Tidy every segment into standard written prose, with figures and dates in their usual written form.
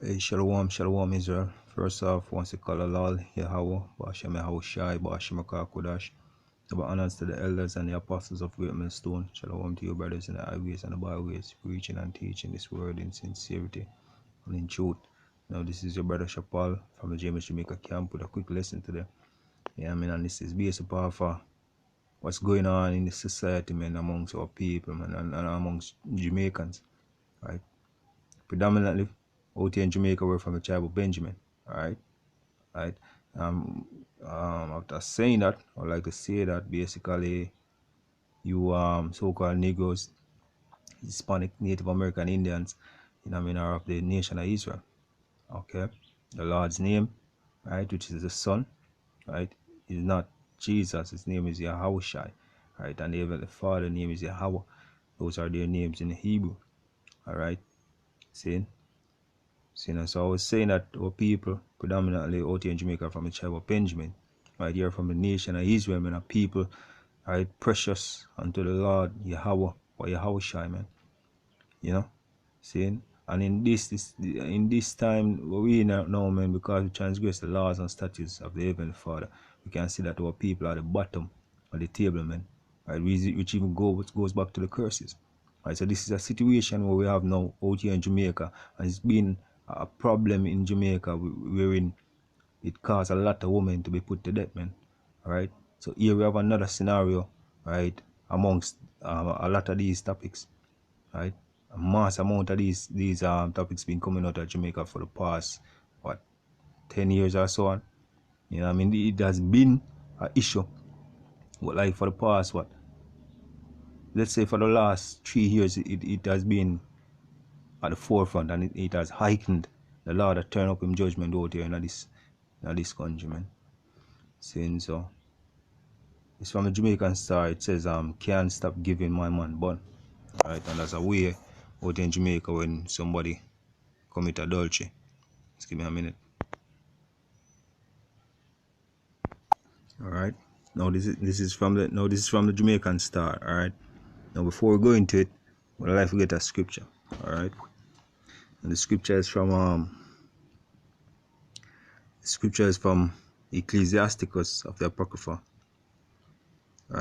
Hey, Shalom, Shalom Israel. First off, once you call Allah, Yahweh, Bashem Yahushai, Bashem Kodash. Double honors to the elders and the apostles of Great Millstone. Shalom to you, brothers in the highways and the byways, preaching and teaching this word in sincerity and in truth. Now, this is your brother Shapal from the James Jamaica camp with a quick lesson today. Yeah, I mean, and this is based upon what's going on in the society, man, amongst our people, man, and amongst Jamaicans, right? Predominantly, out here in Jamaica, we're from the tribe of Benjamin, right? Right. After saying that, I would like to say that basically you so-called Negroes, Hispanic, Native American Indians, are of the nation of Israel. Okay. The Lord's name, right, which is the Son, right, is not Jesus. His name is Yahushai, right, and the Father name is Yahweh. Those are their names in Hebrew. All right. See? So I was saying that our people, predominantly out here in Jamaica, from the tribe of Benjamin, right here from the nation of Israel, man, a people, right, precious unto the Lord Yahweh or Yahushai, man. You know, seeing, and in this time we now, man, because we transgress the laws and statutes of the Heavenly Father, we can see that our people are at the bottom of the table, man. Right, which even goes back to the curses. Right, so this is a situation where we have now out here in Jamaica, and it's been a problem in Jamaica wherein it caused a lot of women to be put to death, man. All right, so here we have another scenario, right, amongst a lot of these topics, right? A mass amount of these topics been coming out of Jamaica for the past 10 years or so on. You know what I mean? It has been an issue. But like for the past let's say for the last 3 years, it has been at the forefront, and it has heightened. The Lord has turned up in judgment out here in this country, man. Saying so. It's from the Jamaican Star. It says can't stop giving my man bun. Right, and that's a way out in Jamaica when somebody commit adultery. Just give me a minute. All right. Now this is from the Jamaican Star. All right. Now before we go into it, we'd like to get a scripture. All right. And the scripture is from Ecclesiasticus of the Apocrypha. All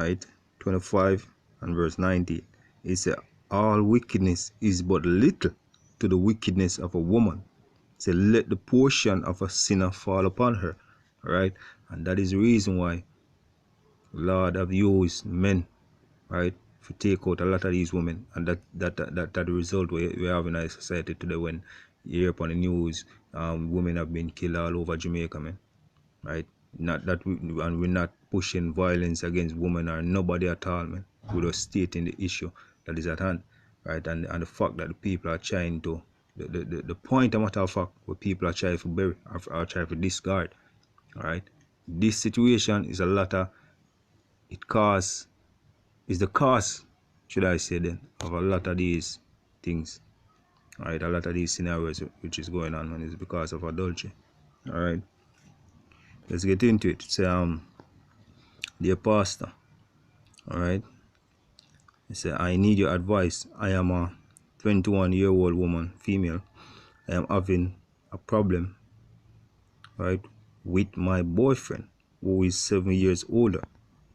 right, 25 and verse 19. It says, all wickedness is but little to the wickedness of a woman. Say, let the portion of a sinner fall upon her. All right. And that is the reason why Lord have used men, right, to take out a lot of these women, and that the result we have in our society today. When you hear upon the news, women have been killed all over Jamaica, man, right? Not that and we're not pushing violence against women or nobody at all, man. We're just stating the issue that is at hand, right? And the fact that the people are trying to the point of matter of fact, where people are trying to bury or trying to discard, all right? This situation is a lot of is the cause, should I say then, of a lot of these things. Alright, a lot of these scenarios which is going on, and it's because of adultery. Alright. Let's get into it. Say dear pastor. Alright. He said, I need your advice. I am a 21-year-old woman, female. I am having a problem, right, with my boyfriend, who is 7 years older.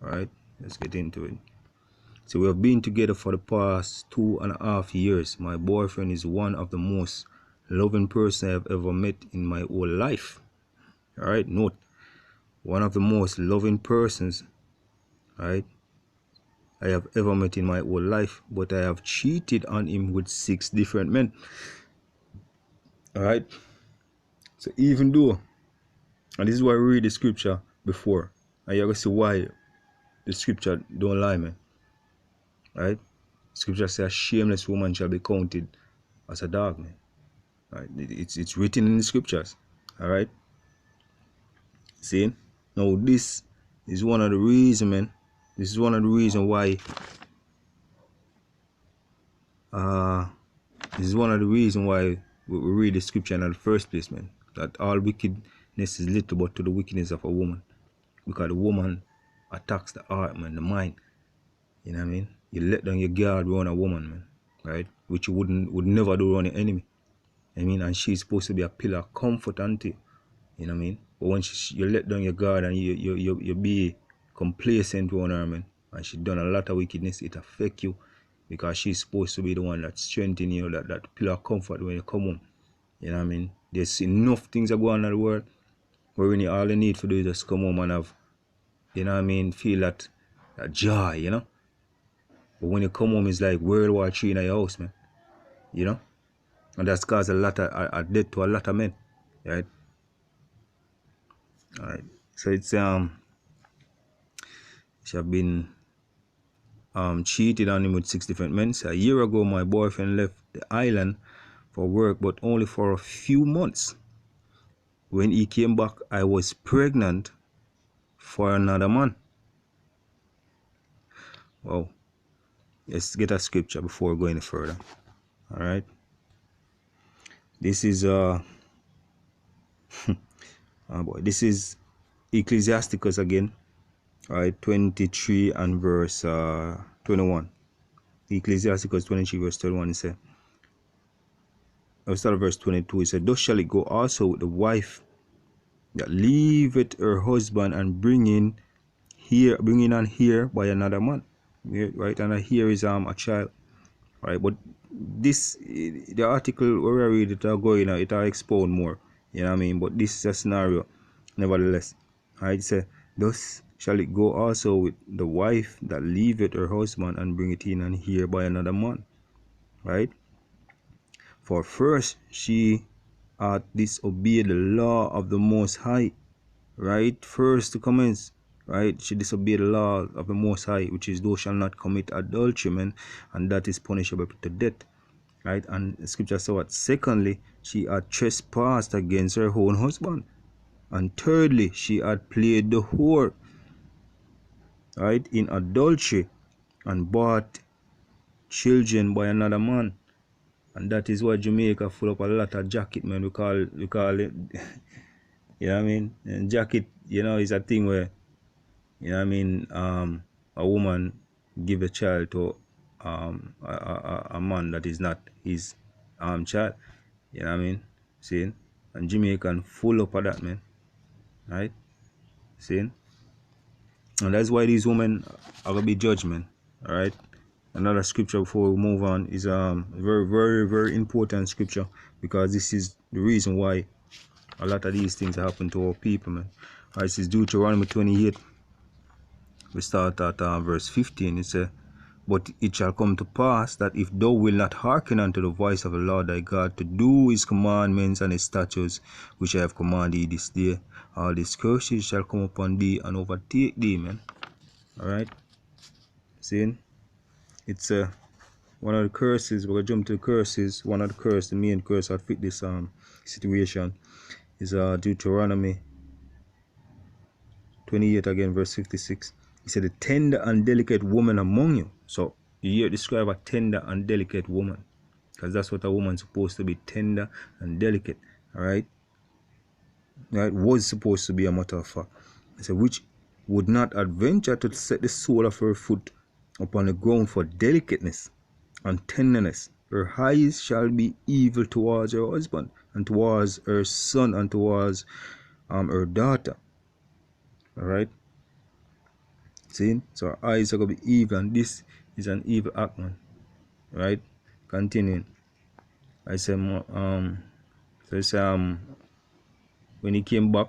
Alright, let's get into it. So we have been together for the past 2.5 years. My boyfriend is one of the most loving person I have ever met in my whole life. Alright, note, one of the most loving persons, right, I have ever met in my whole life, but I have cheated on him with 6 different men. Alright, so even though, and this is why we read the scripture before, and you're going to see why the scripture don't lie, man. Right? Scripture says a shameless woman shall be counted as a dog, man. Right? It's written in the scriptures. Alright? See? Now this is one of the reasons, man. This is one of the reasons why we read the scripture in the first place, man. That all wickedness is little but to the wickedness of a woman. Because the woman attacks the heart, man, the mind. You know what I mean? You let down your guard around a woman, man. Right? Which you would never do around your enemy. I mean, and she's supposed to be a pillar of comfort unto you. You know what I mean? But when you let down your guard and you be complacent with her, man, and she done a lot of wickedness, it affect you because she's supposed to be the one that strengthen you, that pillar of comfort when you come home. You know what I mean? There's enough things that go on in the world where when all you need to do is just come home and have, you know what I mean, feel that joy, you know? But when you come home, it's like World War III in your house, man. You know? And that's caused a lot of a death to a lot of men. Right? Alright. So it's she have been cheated on him with 6 different men. So a year ago my boyfriend left the island for work, but only for a few months. When he came back, I was pregnant for another man. Wow. Let's get a scripture before going further. Alright. This is this is Ecclesiasticus again. Alright, 23 and verse 21. Ecclesiasticus 23 verse 21, it said, I'll start at verse 22. It said, thus shall it go also with the wife that leaveth her husband and bringing on here by another man. Right, and here is a child. Right, but this, the article where I read it are going, it will expound more. You know what I mean? But this is a scenario, nevertheless. Right, it said, thus shall it go also with the wife that leaveth her husband and bring it in and here by another man. Right? For first she hath disobeyed the law of the Most High. Right? First to commence. Right? She disobeyed the law of the Most High, which is thou shalt not commit adultery, man, and that is punishable to death. Right? And the scripture says what? Secondly, she had trespassed against her own husband. And thirdly, she had played the whore, right, in adultery and bought children by another man. And that is why Jamaica full up a lot of jacket, man. We call it you know what I mean? And jacket, you know, is a thing where, you know what I mean, a woman give a child to a man that is not his child. You know what I mean? See? And Jamaican full up of that, man. Right? See? And that's why these women are gonna be judgment. Alright? Another scripture before we move on is very, very, very important scripture, because this is the reason why a lot of these things happen to our people, man. Alright, this is Deuteronomy 28. We start at verse 15. It says, but it shall come to pass that if thou wilt not hearken unto the voice of the Lord thy God, to do his commandments and his statutes, which I have commanded thee this day, all these curses shall come upon thee and overtake thee, man. Alright? See? It's one of the curses. We're going to jump to the curses. One of the curses, the main curse that fit this situation is Deuteronomy 28 again, verse 56. He said, the tender and delicate woman among you. So you hear describe a tender and delicate woman, because that's what a woman's supposed to be, tender and delicate. Alright? Right? Was supposed to be a matter of fact. He said, which would not adventure to set the sole of her foot upon the ground for delicateness and tenderness. Her eyes shall be evil towards her husband, and towards her son, and towards her daughter. Alright? See? So her eyes are going to be evil, and this is an evil act, man. Right? Continuing. I say, when he came back,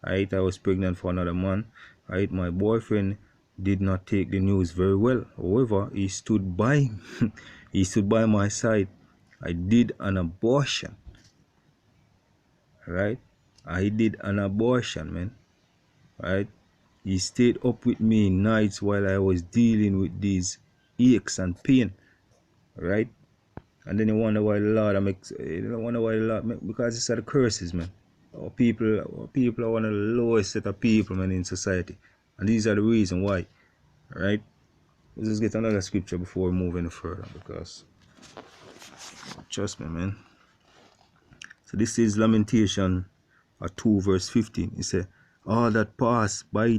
I was pregnant for another man. My boyfriend did not take the news very well. However, he stood by he stood by my side. I did an abortion. Right? I did an abortion, man. Right? He stayed up with me nights while I was dealing with these aches and pain. Right? And then you wonder why the Lord makes, because it's the curses, man. Our people are one of the lowest set of people, man, in society. And these are the reason why. Right? Let's just get another scripture before we move any further, because trust me, man. So this is Lamentation 2 verse 15. It says, all that pass by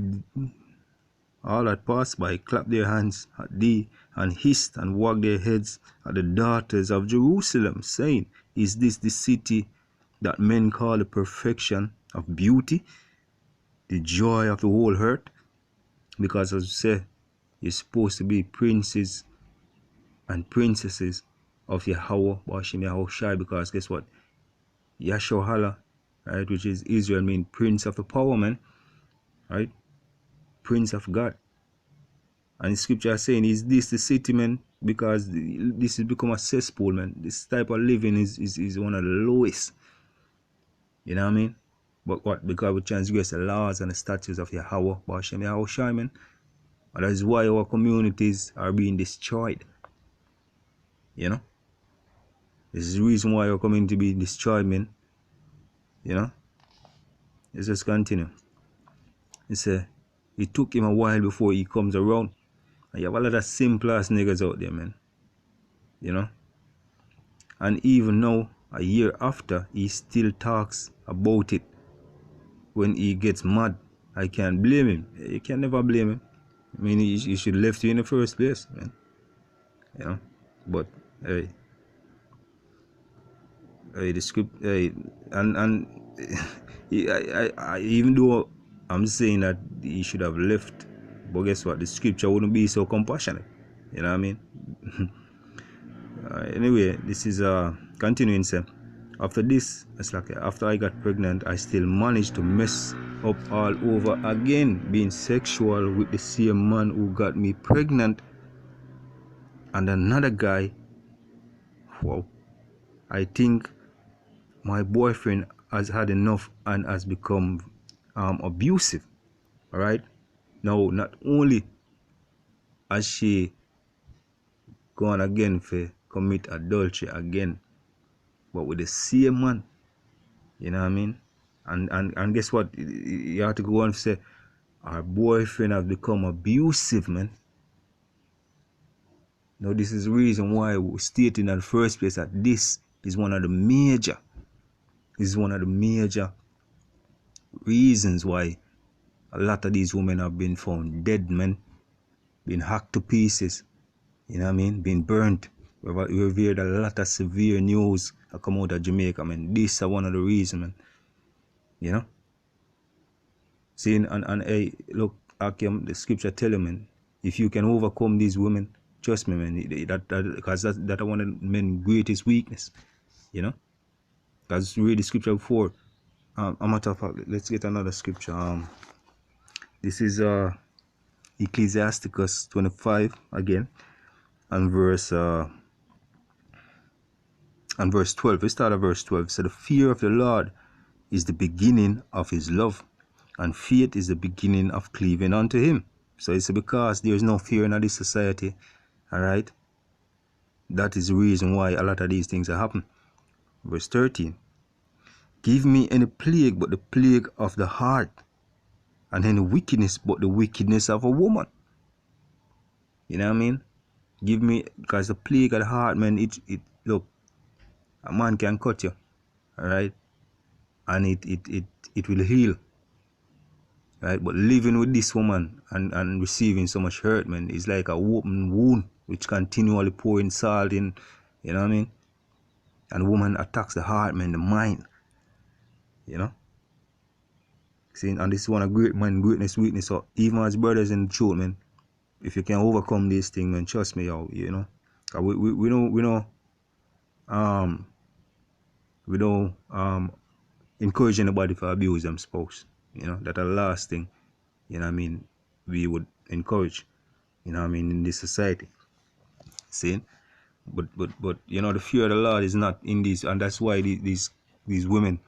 clap their hands at thee, and hissed and wagged their heads at the daughters of Jerusalem, saying, Is this the city that men call the perfection of beauty, the joy of the whole earth? Because as you say, you're supposed to be princes and princesses of Yahweh, Bashim Yahushai, because guess what? Yahshua, right, which is Israel, mean prince of the power, man, right? Prince of God. And the scripture is saying, is this the city, man? Because this has become a cesspool, man. This type of living is one of the lowest. You know what I mean? But what? Because we transgress the laws and the statutes of Yahweh, Bashim Yahushai, man. And that is why our communities are being destroyed. You know? This is the reason why our community being destroyed, man. You know? Let's just continue. It took him a while before he comes around. And you have a lot of simple ass niggas out there, man. You know? And even now, a year after, he still talks about it. When he gets mad, I can't blame him. You can never blame him. I mean, he should have left you in the first place, man. You know? But, hey, the script, hey, and even though I'm saying that he should have left, but guess what? The scripture wouldn't be so compassionate. You know what I mean? Anyway, this is continuing. Say, after this, it's like after I got pregnant, I still managed to mess up all over again, being sexual with the same man who got me pregnant and another guy. Wow, I think my boyfriend has had enough and has become abusive. All right, now not only has she gone again for commit adultery again, but with the same man. You know what I mean? And guess what? You have to go on and say, our boyfriend has become abusive, man. Now this is the reason why we stated in the first place that this is one of the major reasons why a lot of these women have been found dead, man. Been hacked to pieces. You know what I mean? Been burnt. We've heard a lot of severe news that come out of Jamaica, man. This is one of the reasons, man. You know? See, and hey, look, Akim, the scripture tell you, man, if you can overcome these women, trust me, man, because that's one of men's greatest weakness, you know? Because read the scripture before. A matter of fact, let's get another scripture. This is Ecclesiasticus 25 again, and verse 12. We start at verse 12. So the fear of the Lord is the beginning of his love, and faith is the beginning of cleaving unto him. So it's because there is no fear in this society, all right? That is the reason why a lot of these things are happening. Verse 13. Give me any plague but the plague of the heart, and any wickedness but the wickedness of a woman. You know what I mean? Give me, because the plague of the heart, man, it look, a man can cut you, all right? And it will heal. Right, but living with this woman and receiving so much hurt, man, is like a open wound which continually pouring salt in, you know what I mean? And woman attacks the heart, man, the mind, you know? See, and this is one of great man, greatness, weakness. So even as brothers in the truth, man, if you can overcome this thing, man, trust me, yo, you know? We don't encourage anybody to abuse them spouse. You know, that's the last thing, you know what I mean, we would encourage, you know what I mean, in this society. See? But you know, the fear of the Lord is not in these, and that's why these women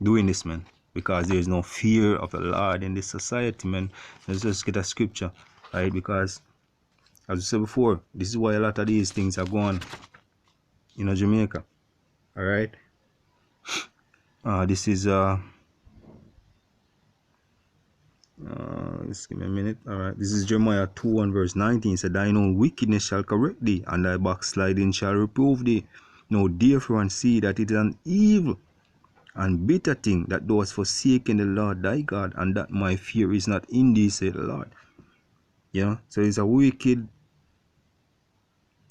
doing this, man. Because there is no fear of the Lord in this society, man. Let's just get a scripture, right? Because as I said before, this is why a lot of these things are going, you know, Jamaica. Alright? This is just give me a minute. Alright, this is Jeremiah 2 and verse 19. It said, thine own wickedness shall correct thee, and thy backsliding shall reprove thee. Now therefore and see that it is an evil and bitter thing that thou hast forsaken the Lord thy God, and that my fear is not in thee, said the Lord. You know, so it's a wicked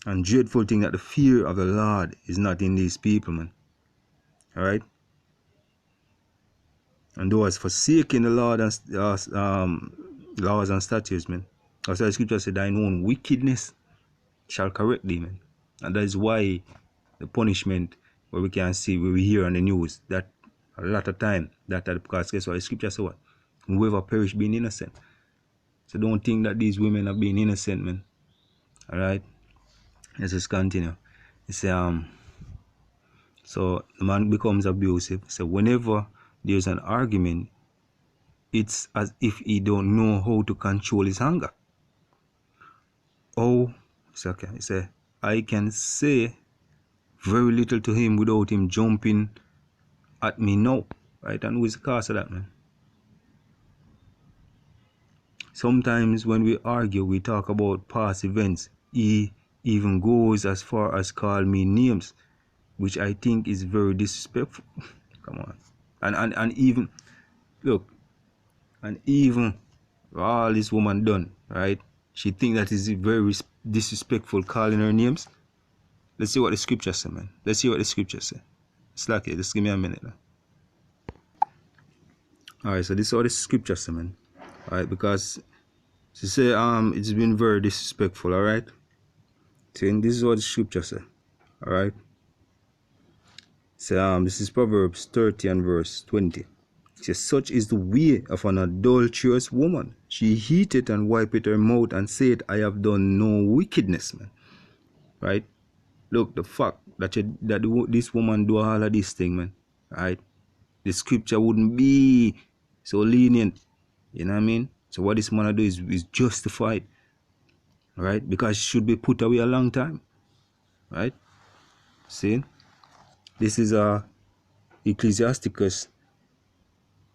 and dreadful thing that the fear of the Lord is not in these people, man. All right. And those forsaking the Lord and laws and statutes, man. That's why the scripture said, thine own wickedness shall correct thee, man. And that is why the punishment where we can see, where we hear on the news, that a lot of time, that because guess what? The scripture said what? Whoever perish being innocent. So don't think that these women are being innocent, man. Alright? Let's just continue. It say, so the man becomes abusive. So whenever there's an argument, it's as if he don't know how to control his anger. Oh, it's okay. He say, I can say very little to him without him jumping at me now. Right? And who is the cause of that, man? Sometimes when we argue, we talk about past events. He even goes as far as call me names, which I think is very disrespectful. Come on. And even, look, and even all this woman done, right? She think that is very disrespectful calling her names. Let's see what the scripture say, man. Let's see what the scripture say. It's like it. Just give me a minute. Alright, so this is what the scripture say, man. Alright, because she say it's been very disrespectful, alright? So this is what the scripture say. Alright. So this is Proverbs 30 and verse 20. It says, such is the way of an adulterous woman. She heateth and wipeth her mouth and said, I have done no wickedness, man. Right? Look, the fact that this woman do all of this thing, man. Right? The scripture wouldn't be so lenient. You know what I mean? So what this man do is justified. Right? Because she should be put away a long time. Right? See? This is Ecclesiasticus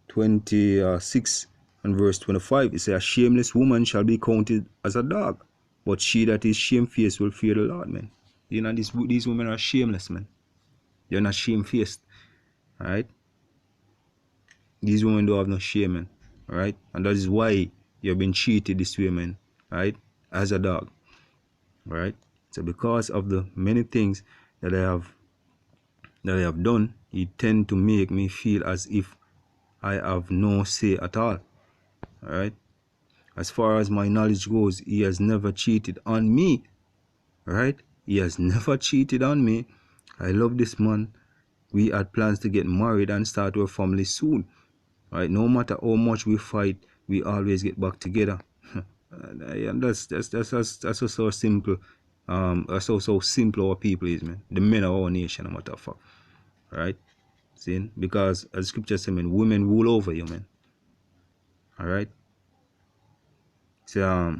26 and verse 25. It says, a shameless woman shall be counted as a dog, but she that is shamefaced will fear the Lord, man. You know, these women are shameless, man. They're not shamefaced. Alright? These women don't have no shame, man. Alright? And that is why you've been treated this way, man. Right? As a dog. Alright? So because of the many things that I have done, it tend to make me feel as if I have no say at all. Alright? As far as my knowledge goes, he has never cheated on me. Right? He has never cheated on me. I love this man. We had plans to get married and start our family soon. Right? No matter how much we fight, we always get back together. And that's so simple. That's so simple our people is, man. The men of our nation, no matter of fact. Right? See? Because as scripture says, man, women rule over you, man. Alright? So,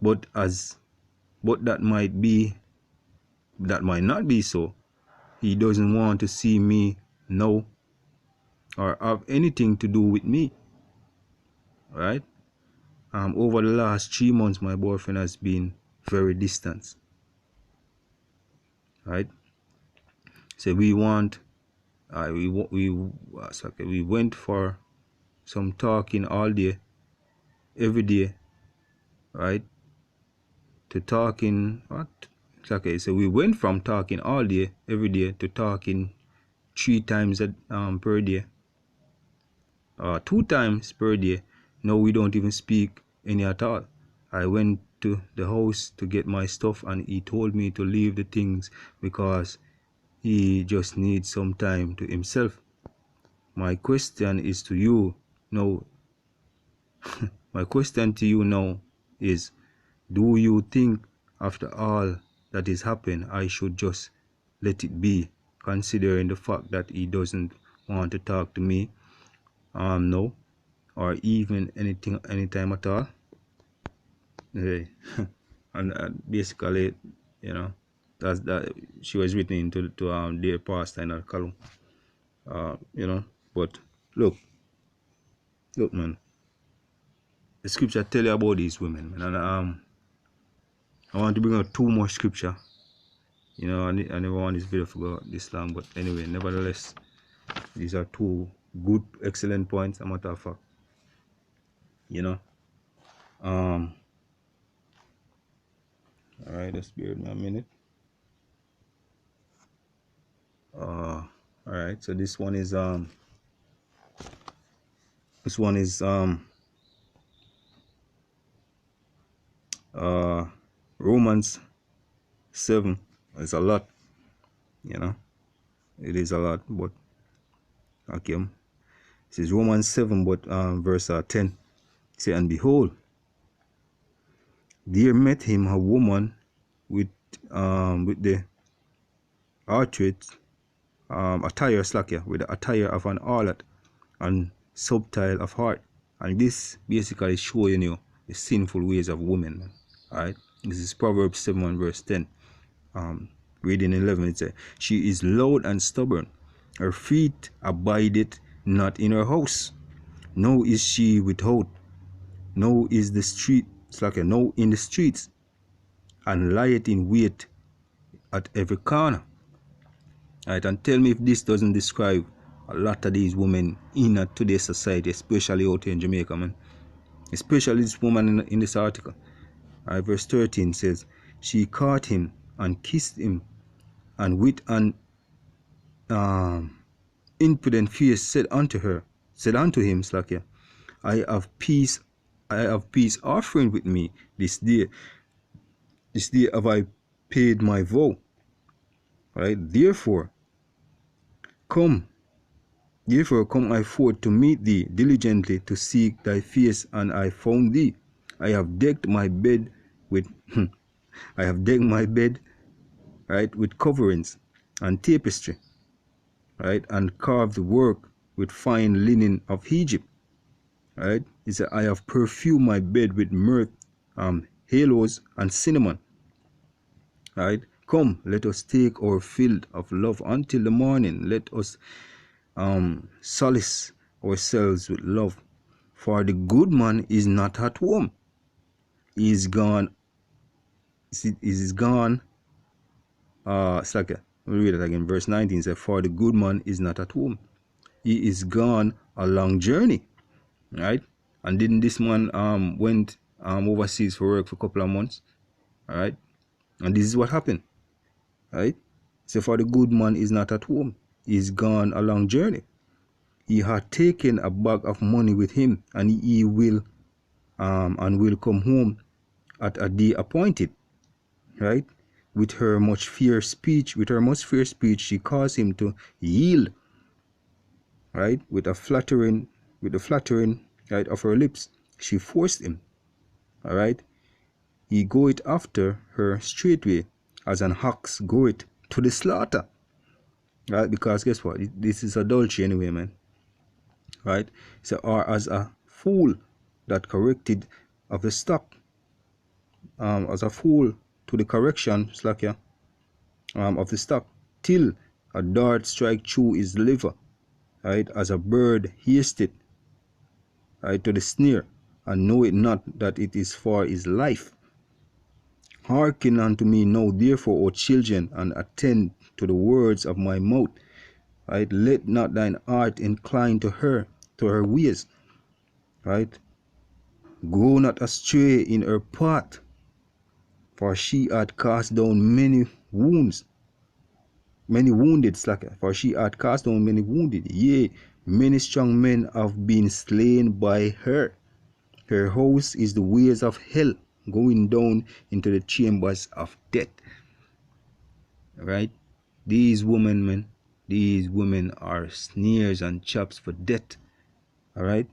but that might not be so. He doesn't want to see me know or have anything to do with me. Right? Over the last 3 months, my boyfriend has been very distant. Right? So we went for some talking all day, every day. Right? To talking what? Okay, so we went from talking all day, every day, to talking 3 times per day, 2 times per day. No, we don't even speak any at all. I went to the house to get my stuff and he told me to leave the things because he just needs some time to himself. My question is to you now. My question to you now is, do you think after all that is happened, I should just let it be, considering the fact that he doesn't want to talk to me? No, or even anytime at all. Okay. and basically, you know, that she was written into their pastor in that column. You know, but look, man, the scripture tell you about these women, man, and I want to bring out 2 more scripture. You know, I never want this video to go this long, but anyway, nevertheless, these are 2 good, excellent points. A matter of fact, you know. All right, just bear with me a minute. All All right, so this one is uh Romans 7. It's a lot, you know. It is a lot, but okay. This is Romans 7, but verse 10. Say, and behold, there met him a woman with the outfit attire slacker, with the attire of an harlot and subtile of heart. And this basically showing you the sinful ways of women. Alright? This is Proverbs 7 and verse 10. Reading 11, it says, she is loud and stubborn. Her feet abideth not in her house. No is she without. No is the street slacker. No in the streets. And lieth in wait at every corner. Right, and tell me if this doesn't describe a lot of these women in today's society, especially out here in Jamaica, man. Especially this woman in this article. Right, verse 13 says, she caught him and kissed him, and with an impudent face said unto him, slacker, I have peace offering with me this day. This day have I paid my vow. Right, therefore come I forth to meet thee diligently to seek thy face, and I found thee. I have decked my bed with right, with coverings and tapestry, right, and carved work with fine linen of Egypt. Right? He said, I have perfumed my bed with myrrh, halos, and cinnamon. Right? Come, let us take our fill of love until the morning. Let us solace ourselves with love. For the good man is not at home. He is gone. It's like, let me read it again. Verse 19 says, for the good man is not at home. He is gone a long journey. Right? And didn't this man went overseas for work for a couple of months? All right? And this is what happened. Right? So for the good man is not at home. He is gone a long journey. He had taken a bag of money with him, and he will come home at a day appointed. Right? With her much fair speech, she caused him to yield. Right? With the flattering right of her lips, she forced him. All right? He goeth after her straightway, as an ox goeth to the slaughter. Right? Because guess what? This is adultery anyway, man. Right? So, or as a fool that corrected of the stock, as a fool to the correction, slacker, of the stock, till a dart strike through his liver, right? As a bird hasted, right, to the snare, and know it not that it is for his life. Hearken unto me now, therefore, O children, and attend to the words of my mouth. Right? Let not thine heart incline to her ways. Right? Go not astray in her path, for she hath cast down many wounded, slacker. For she hath cast down many wounded. Yea, many strong men have been slain by her. Her house is the ways of hell, going down into the chambers of death. Right? These women, man, these women are snares and traps for death. All right?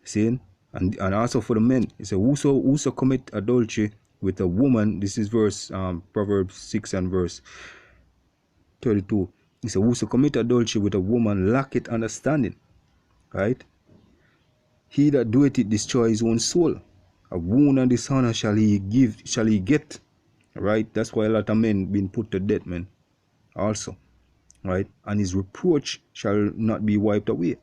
See? And also for the men, it says, whoso commit adultery with a woman, this is verse Proverbs 6 and verse 32. It says, whoso commit adultery with a woman lacketh understanding. Right? He that doeth it destroys his own soul. A wound and dishonor shall he get. Right? That's why a lot of men been put to death, man. Also. Right? And his reproach shall not be wiped away.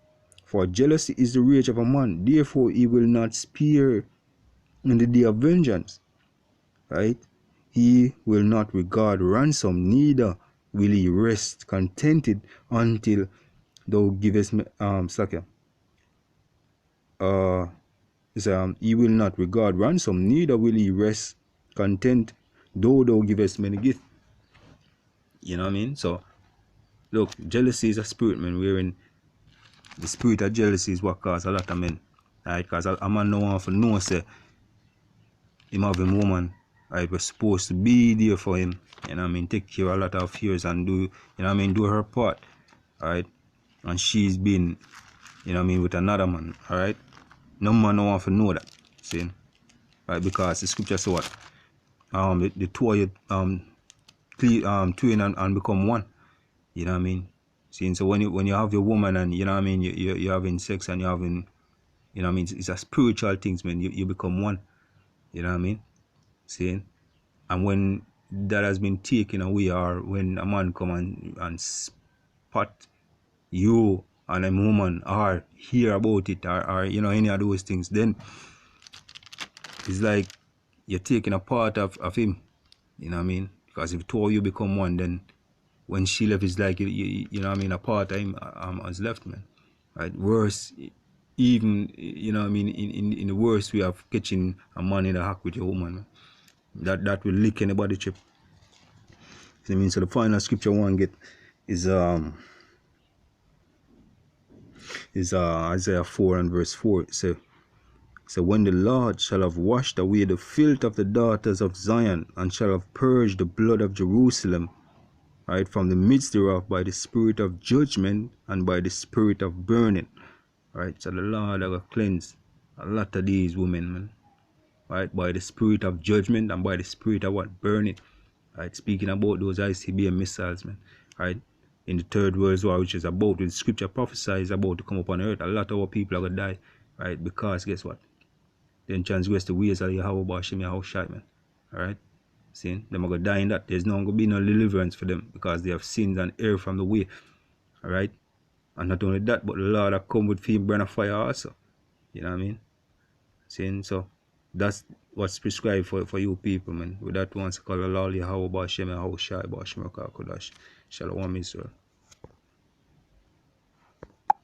For jealousy is the rage of a man, therefore he will not spare in the day of vengeance. Right? He will not regard ransom, neither will he rest contented until thou givest me he will not regard ransom, neither will he rest content though thou givest many gifts. You know what I mean? So Look, jealousy is a spirit, man, wherein the spirit of jealousy is what causes a lot of men. Right? Because a man no want to know, say, him having woman, right, was supposed to be there for him, you know what I mean, take care of a lot of affairs and do, you know what I mean, do her part, right? And she's been, you know what I mean, with another man, alright? No man no want to know that, see? Right, because the scripture says what? The two of you twin and become one. You know what I mean? See, so when you have your woman and you know what I mean, you're having sex and you're having, you know what I mean, it's a spiritual things, man. You become one. You know what I mean? See? And when that has been taken away, or when a man come and spot you and a woman or hear about it, or you know, any of those things, then it's like you're taking a part of him. You know what I mean? Because if two of you become one, then when she left, it's like you know what I mean, a part of him has left, man. Right? Worse, even, you know what I mean, in the worst way of catching a man in the act with your woman, man. That will lick anybody chip. So, I mean, so the final scripture I want to get is Isaiah 4 and verse 4. So when the Lord shall have washed away the filth of the daughters of Zion, and shall have purged the blood of Jerusalem, right, from the midst thereof, by the spirit of judgment and by the spirit of burning. Right, so the Lord will cleanse a lot of these women, man. Right, by the spirit of judgment and by the spirit of what? Burning. Right, speaking about those ICBM missiles, man. Right, in the third world war, which is about, the scripture prophesies about to come upon earth, a lot of our people are going to die. Right, because guess what? Then transgress the ways of Yahweh Bashim Yahweh Shai, man. Alright? See? Them are going to die in that. There's not going to be no deliverance for them because they have sinned and erred from the way. Alright? And not only that, but the Lord have come with fire, burn of fire also. You know what I mean? See? So that's what's prescribed for you people, man. With that once call the Lord Yahweh Bashim Yahweh Shai Bashim Kodash. Shalom Israel.